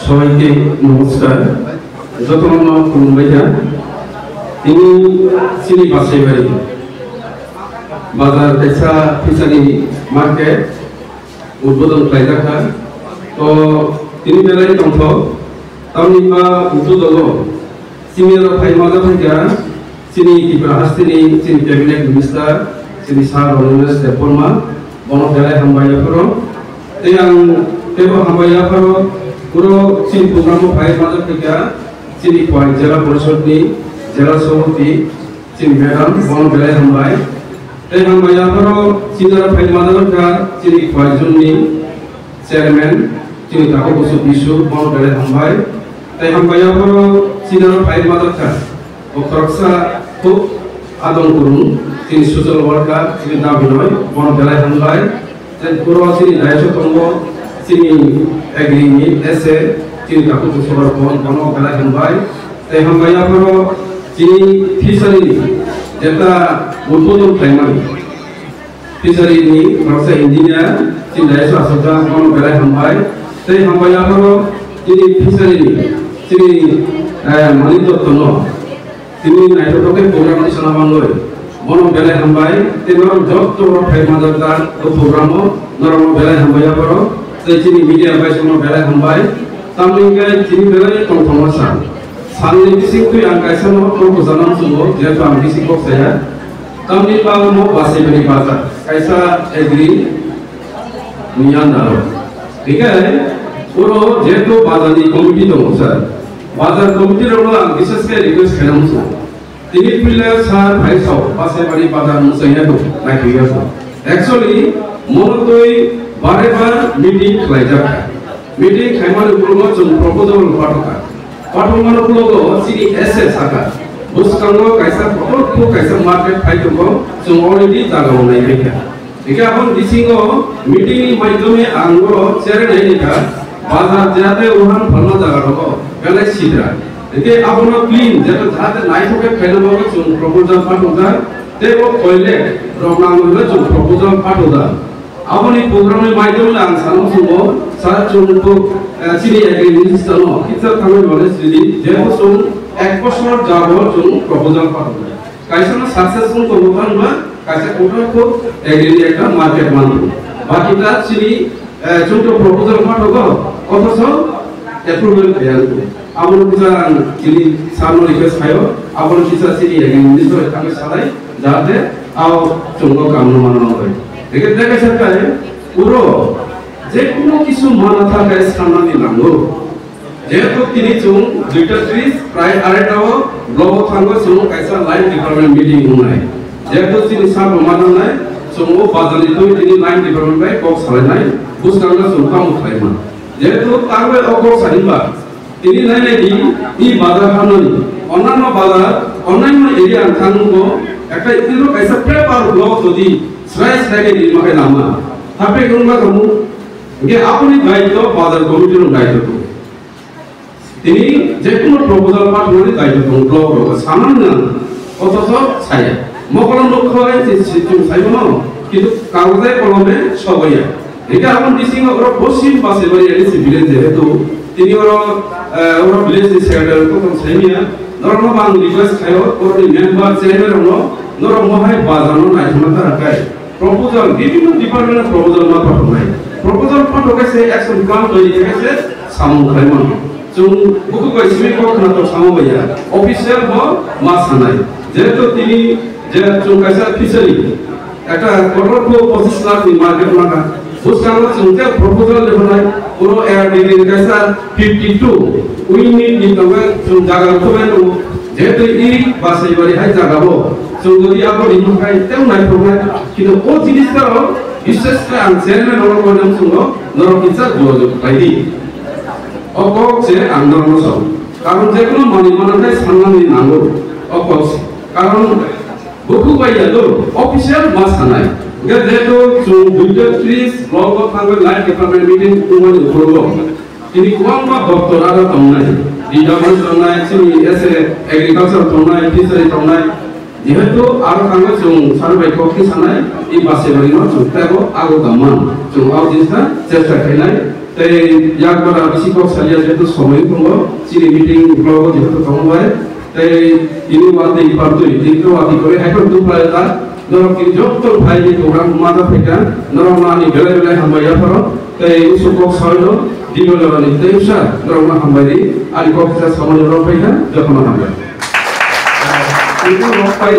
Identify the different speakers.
Speaker 1: সবাইকে নমস্কার। যতক্ষণ ভাইয়া তিনি চিনি পাশে বাড়ি বাজার পেশা ফিসারি মার্কেট উদ্বোধন খাইজাখা তো তিনি বেলায় তন্থ তামনি বা উদ্বোধন সিনিয়র ফাই মাজা ফাইকা চিনি ত্রিপুরা হাস্তিনি চিনি ক্যাবিনেট মিনিস্টার চিনি সার রমেশ দেববর্মা বন বেলায় হামবাইয়াফোর এই আं तेबो हामबाइयाफोर पुरो चिन प्रग्राम फाइ মাজা ফাইকা চিনি पॉइंट जिला परिषदनि जिला सभापति चिन मैडम बन बेलाय हामबाय এই हामबाइयाफोर चिनार फाइ মাজা फाइका चिनि पॉइंट जोननि चेयरमैन चिनि ताको बसु बिसु बन बेलाय हामबाय এই हामबाइयाफोर चिनार फाइ মাজা फाइका अखरक्सा खुब आदर करुन चिनि सोशल वर्कार चिनि दाबिनय बन बेलाय हामबाय पुरो चिनि दायित्व दंगो चिनि एग्रिनि एसे चिनि ताको बसुर बन बेलाय हामबाय এই हामबाइयाफोर चिनि फिसारि जेता उद्बोधन खालामनाय फिसारिनि माखासे इन्जिनियार चिनि दायित्व आसोगा बन बेलाय हामबाय এই हामबाइयाफोर चिनि फिसारिनि चिनि मानि दत्तन चिनि नायथ'थावै प्रग्रामनि सानामानय बन बेलाय हामबाय तेनर जत फाइ মাজা प्रग्राम नरम बेलाय हामबाइयाफोर चिनि मीडिया बायसम बेलाय हामबाय तामनिगे चिनि बेलाय तंथमासा साननि बिसिंखै आं गायसन प्रभु जानम सुबो जेतु आं बिसिं बक्साया तामनि पावनो बासेबनि बाजार कायसा एग्री नियानारो बिखाय पुरो जेतु बाजारनि कमिटि दङ सर बाजार कमिटि रनो आं बिसेसके रिक्वेस्ट खालामसु तिनि पिल्ला सार भाइसाव बासेबारि बाजार मुसाइनाखौ नायफैगासो एक्चुअली मनतै बारेबार मीटिंग खालायजाखा मीटिंग खायमानो पुरो जों प्रपोजल पाठका पाठमान पुलगो चिनि एसे साका बुसकांगो कायसा प्रकल्प कायसा मार्केट फाइदोगो जों अलरेडी जागाव नायबायखा बिखा अपन बिसिंगो मीटिंग नि माध्यमे आंगो चेरनायनिका बाजार जाते उहान फलना जागा दंगो बेलाय सिद्रा एके आपनो क्लीन जेतो जाते नायथोके खायनाबो जों प्रपोजल पाठोदा तेबो टॉयलेट रंनांगो जों प्रपोजल पाठोदा आपनि प्रोग्रामनि माध्यमे आं सानो सुबो सार जोंखौ चिनि एग्री मिनिस्टार न किसा थांनो बले सिदि जेबो जों एक बছর जाबो जों प्रपोजल पाठोदा कायसा सक्सेसफुल करबोखानबा कायसा कोठाखौ एग्रीनि एकटा मार्केट मानबो बाकिटा चिनि जोंथ प्रपोजल पाठोगो अथच एप्रुवल गैयानो आपन किसा चिनि सानो रिक्वेस्ट खायो आपन किसा चिनि एग्री मिनिस्टार थांनो सालाय जाहाथे आव जोंखौ कामनो माननो হয় एके देखै सरकार पुरो जे कोनो किसु माना थाखाय साननानै नांगौ जेहेतु तिनि जों दुइटा 30 प्राय आरायटाव ब्लक थांगो जों कायसा लाइन डिपार्टमेंट मीटिं होनाय जेहेतु तिनि साब मानानाय जों बाजारनि तिनि लाइन डिपार्टमेंट बाय बक्स सालायनाय बुसकांगा जों काम खालामो जेहेतु तांबे अगो सानिबा तिनि नायनायदि इ बाजार हामनानि अन्नान्य बाजार अन्नान्य एरिया थांगो একটা ইতিরো কাইসা প্রেপার ব্লক যদি স্রাইস লাগে নির্মাণে নামা তাপে কোনবা কামু যে আপনি দায়িত্ব বাজার কমিটির দায়িত্ব তিনি যে কোনো প্রপোজাল পাঠানোর দায়িত্ব ব্লক সামান্য অথচ ছায়া মকলম লক্ষ্য হয় যে সিস্টেম ছাইব না কিন্তু কাগজে কলমে সবাইয়া এটা আপন ডিসিং ওর পশ্চিম পাশে বাড়ি এসে ভিলেজ যেহেতু তিনি ওর ভিলেজ সেক্রেটারি প্রথম ছাইমিয়া নরম বাং রিকোয়েস্ট খায় ওর মেম্বার চেয়ারম্যান नरम महाय बाजारनो नायथना थाखाय प्रपोजल বিভিন্ন ডিপার্টমেন্ট प्रपोजल मा पाठनाय प्रपोजल पाठकासे एक्शन प्लान तৈরি থেকেছে সামু খাইমান जों बुकु गायसिमि कखना तो सामु बाया অফিসিয়াল ব मा सानाय जेहेतु তিনি যে जों कायसा फिसारि একটা কটরক 25 লাখ नि मार्केट माका बुसकांगा जोंते प्रपोजल लेबनाय पुरो एआरडीनि कायसा 52 उइनि नितंगा जों जागा खबाय दं जेहेतु इ बासायबारि हाय जागाबो जों যদি আপন ইনফাই তেও নাই প্রবলেম কিন্তু ও জিনিসটা বিশেষ করে আং চেয়ারম্যান নরম করলাম শুনো নরম কিছা যোগাযোগ পাইদি অকছে আন্দোলন সব কারণ যে কোনো মানবতায় সম্মান নাঙ্গো অকছ কারণ বহু বাইয়া তো অফিশিয়াল মাস নাই যেহেতু जों 230 ব্লক থাঙ্গো লাইন ডিপার্টমেন্ট মিটিং কুমানি করব তিনি কুমামা দপ্তর আর তমনাই ডিপার্টমেন্ট তমনাই চিনি এসে এগ্রিকালচার তমনাই ফিশারি তমনাই जेहेतु आरो थांगो जों सारबाय कखि सानाय इ बासेबारिनो जों तेबो आगो दामान जों आव जिनिसा चेष्टा खालामनाय tei yak bara bisi kok salia jetu somoi kongo chini meeting blog jetu tongbai tei ini wati partu ini wati kore ekor tu plata norok kini joktor bhai ni program mata peka norok nani bele bele hambaya paro tei usukok soilo dino lorani tei usha norok na hambari ali kok sa samone ro peka jokona hambaya itu ro pai